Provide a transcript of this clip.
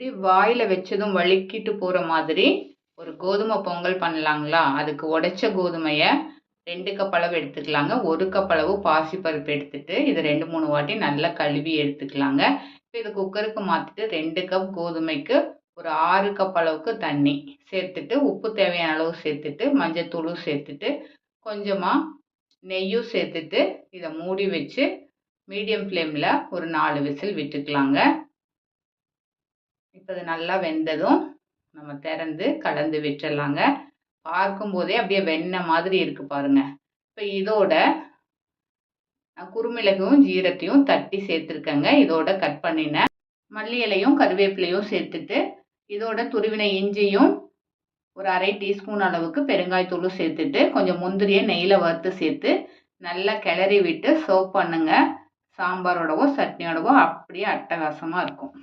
இப்படி வாயில வச்சதும் வழுக்கிட்டு போற மாதிரி ஒரு கோதுமை பொங்கல் பண்ணலாங்களா? அதுக்கு உடைச்ச கோதுமைய 2 கப் அளவு எடுத்துக்கலாங்க. 1 கப் அளவு பாசிப்பருப்பு எடுத்துட்டு, இத 2, 3 வாட்டி நல்லா கழுவி எடுத்துக்கலாங்க. இப்ப இத குக்கருக்கு மாத்திட்டு 2 கப் கோதுமைக்கு ஒரு 6 கப் அளவுக்கு தண்ணி சேர்த்துட்டு, உப்பு தேவையான அளவு சேர்த்துட்டு, மஞ்சத்தூளும் சேர்த்துட்டு, கொஞ்சமா நெய்யும் சேர்த்துட்டு, இத மூடி வச்சு மீடியம் ஃப்ளேம்ல ஒரு 4 விசில் விட்டுக்கலாங்க. இப்ப இது நல்லா வெந்ததும் நம்ம திறந்து கலந்து விட்டுறலாங்க. பார்க்கும்போதே அப்படியே வெண்ணெய் மாதிரி இருக்கு பாருங்க. இப்ப இதோட நான் குறுமிளகும் ஜீரகத்தையும் தட்டி சேர்த்துருக்கேங்க. இதோட கட் பண்ணின மல்லி இலையும் கருவேப்பிலையும் சேர்த்துட்டு, இதோட துருவின இஞ்சியும் ஒரு 1/2 டீஸ்பூன் அளவுக்கு பெருங்காயத்தூளும் சேர்த்துட்டு, கொஞ்சம் முந்திரியை நெய்யில் வறுத்து சேர்த்து நல்லா கிளறி விட்டு சர்வ் பண்ணுங்க. சாம்பாரோடவோ சட்னியோடவோ அப்படியே அட்டகாசமாக இருக்கும்.